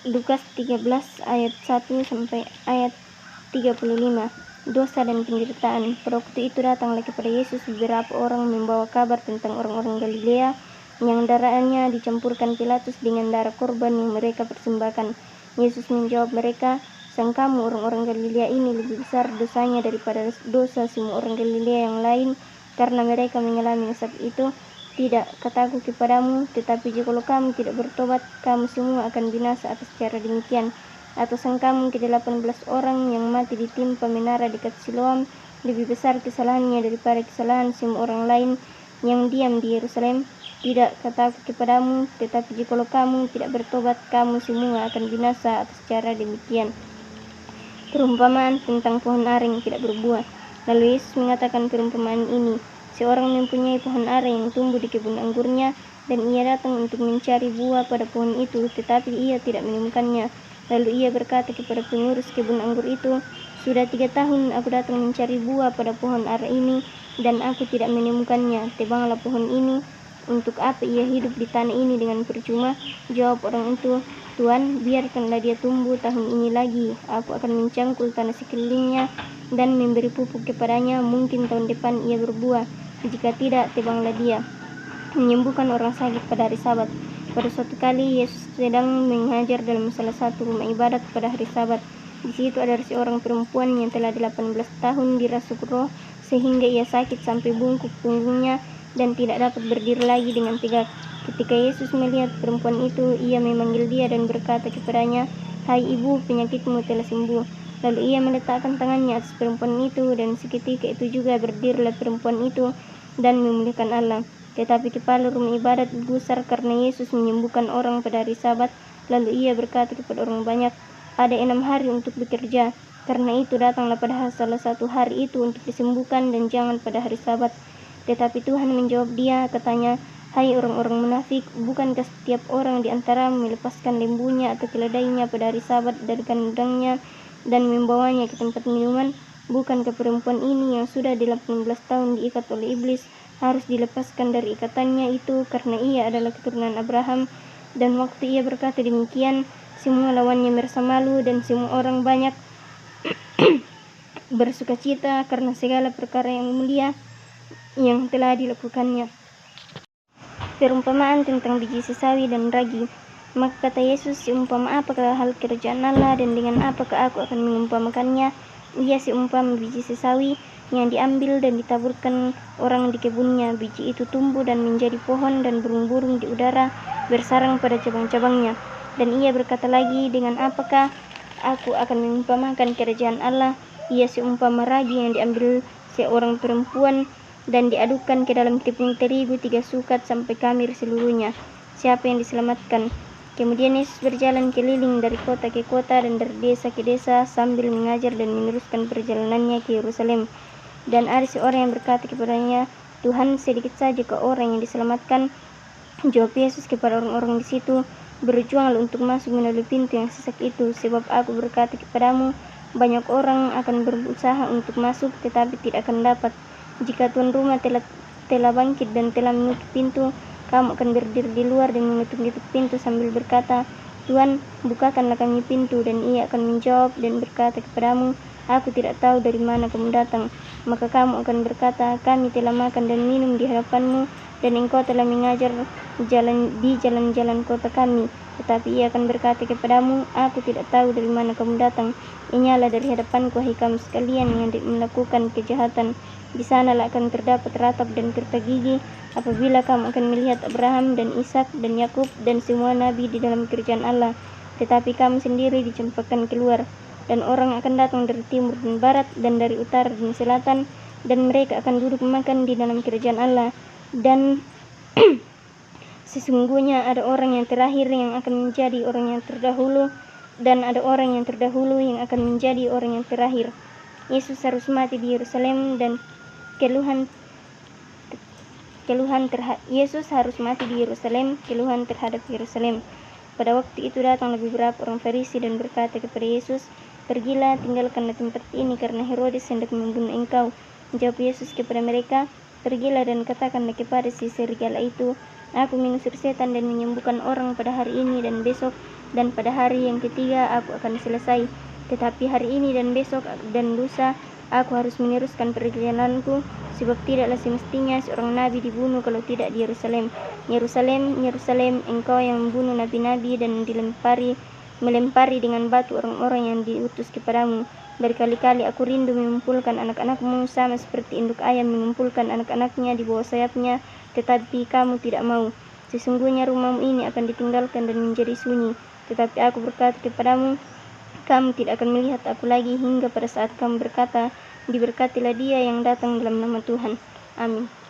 Lukas 13 ayat 1 sampai ayat 35. Dosa dan penderitaan. Pada waktu itu datanglah kepada Yesus beberapa orang membawa kabar tentang orang-orang Galilea yang darahnya dicampurkan Pilatus dengan darah korban yang mereka persembahkan. Yesus menjawab mereka, "Sang kamu orang-orang Galilea ini lebih besar dosanya daripada dosa semua orang Galilea yang lain, karena mereka mengalami nasab itu. Tidak, kataku kepadamu, tetapi jikalau kamu tidak bertobat, kamu semua akan binasa atas cara demikian. Atau sang kamu ke-18 orang yang mati ditimpa menara dekat Siloam lebih besar kesalahannya daripada kesalahan semua orang lain yang diam di Yerusalem? Tidak, kataku kepadamu, tetapi jikalau kamu tidak bertobat, kamu semua akan binasa atas cara demikian." Perumpamaan tentang pohon ara yang tidak berbuah. Lalu Yesus mengatakan perumpamaan ini. Seorang mempunyai pohon ara yang tumbuh di kebun anggurnya, dan ia datang untuk mencari buah pada pohon itu, tetapi ia tidak menemukannya. Lalu ia berkata kepada pengurus kebun anggur itu, "Sudah 3 tahun aku datang mencari buah pada pohon ara ini, dan aku tidak menemukannya. Tebanglah pohon ini. Untuk apa ia hidup di tanah ini dengan percuma?" Jawab orang itu, "Tuan, biarkanlah dia tumbuh tahun ini lagi. Aku akan mencangkul tanah sekelilingnya dan memberi pupuk kepadanya. Mungkin tahun depan ia berbuah. Jika tidak, tebanglah dia." Menyembuhkan orang sakit pada hari Sabat. Pada suatu kali Yesus sedang mengajar dalam salah satu rumah ibadat pada hari Sabat. Di situ ada seorang perempuan yang telah 18 tahun dirasuk roh sehingga ia sakit sampai bungkuk punggungnya dan tidak dapat berdiri lagi dengan tegak. Ketika Yesus melihat perempuan itu, ia memanggil dia dan berkata kepadanya, "Hai ibu, penyakitmu telah sembuh." Lalu ia meletakkan tangannya atas perempuan itu, dan seketika itu juga berdirilah perempuan itu dan memuliakan Allah. Tetapi kepala rumah ibadat gusar karena Yesus menyembuhkan orang pada hari Sabat. Lalu ia berkata kepada orang banyak, "Ada 6 hari untuk bekerja. Karena itu datanglah pada salah satu hari itu untuk disembuhkan dan jangan pada hari Sabat." Tetapi Tuhan menjawab dia, katanya, "Hai orang-orang munafik, bukankah setiap orang di antaramu melepaskan lembunya atau keledainya pada hari Sabat dari kandangnya dan membawanya ke tempat minuman? Bukankah perempuan ini yang sudah 18 tahun diikat oleh iblis harus dilepaskan dari ikatannya itu karena ia adalah keturunan Abraham?" Dan waktu ia berkata demikian, semua lawannya merasa malu dan semua orang banyak bersukacita karena segala perkara yang mulia yang telah dilakukannya. Perumpamaan tentang biji sesawi dan ragi. Maka kata Yesus, "Seumpama apakah hal kerajaan Allah, dan dengan apakah aku akan mengumpamakannya? Ia seumpama biji sesawi yang diambil dan ditaburkan orang di kebunnya. Biji itu tumbuh dan menjadi pohon, dan burung-burung di udara bersarang pada cabang-cabangnya." Dan ia berkata lagi, "Dengan apakah aku akan mengumpamakan kerajaan Allah? Ia seumpama ragi yang diambil seorang perempuan dan diadukkan ke dalam tepung terigu 3 sukat sampai khamir seluruhnya. Siapa yang diselamatkan?" Kemudian Yesus berjalan keliling dari kota ke kota dan dari desa ke desa sambil mengajar dan meneruskan perjalanannya ke Yerusalem. Dan ada seorang yang berkata kepadanya, "Tuhan, sedikit saja ke orang yang diselamatkan." Jawab Yesus kepada orang-orang di situ, "Berjuanglah untuk masuk melalui pintu yang sesak itu, sebab aku berkata kepadamu, banyak orang akan berusaha untuk masuk tetapi tidak akan dapat. Jika tuan rumah telah bangkit dan telah menutup pintu, kamu akan berdiri di luar dan mengetuk-ngetuk pintu sambil berkata, 'Tuan, bukakanlah kami pintu,' dan ia akan menjawab dan berkata kepadamu, 'Aku tidak tahu dari mana kamu datang.' Maka kamu akan berkata, 'Kami telah makan dan minum di hadapanmu, dan engkau telah mengajar di jalan-jalan kota kami.' Tetapi ia akan berkata kepadamu, 'Aku tidak tahu dari mana kamu datang. Enyahlah dari hadapanku, hai kamu sekalian yang melakukan kejahatan.' Di sanalah akan terdapat ratap dan kerta gigi apabila kamu akan melihat Abraham dan Ishak dan Yakub dan semua nabi di dalam kerajaan Allah. Tetapi kamu sendiri dicampakkan keluar. Dan orang akan datang dari timur dan barat dan dari utara dan selatan, dan mereka akan duduk makan di dalam kerajaan Allah. Dan sesungguhnya ada orang yang terakhir yang akan menjadi orang yang terdahulu, dan ada orang yang terdahulu yang akan menjadi orang yang terakhir." Yesus harus mati di Yerusalem dan Yesus harus mati di Yerusalem, keluhan terhadap Yerusalem. Pada waktu itu datanglah beberapa orang Farisi dan berkata kepada Yesus, "Pergilah, tinggalkanlah tempat ini karena Herodes hendak membunuh engkau." Jawab Yesus kepada mereka, "Pergilah dan katakanlah kepada si serigala itu, Aku mengusir setan dan menyembuhkan orang pada hari ini dan besok, dan pada hari yang ketiga aku akan selesai. Tetapi hari ini dan besok dan lusa aku harus meneruskan perjalananku, sebab tidaklah semestinya seorang nabi dibunuh kalau tidak di Yerusalem. Yerusalem, Yerusalem, engkau yang membunuh nabi-nabi dan melempari dengan batu orang-orang yang diutus kepadamu. Berkali-kali aku rindu mengumpulkan anak-anakmu sama seperti induk ayam mengumpulkan anak-anaknya di bawah sayapnya, tetapi kamu tidak mau. Sesungguhnya rumahmu ini akan ditinggalkan dan menjadi sunyi. Tetapi aku berkata kepadamu, kamu tidak akan melihat aku lagi hingga pada saat kamu berkata, diberkatilah dia yang datang dalam nama Tuhan. Amin.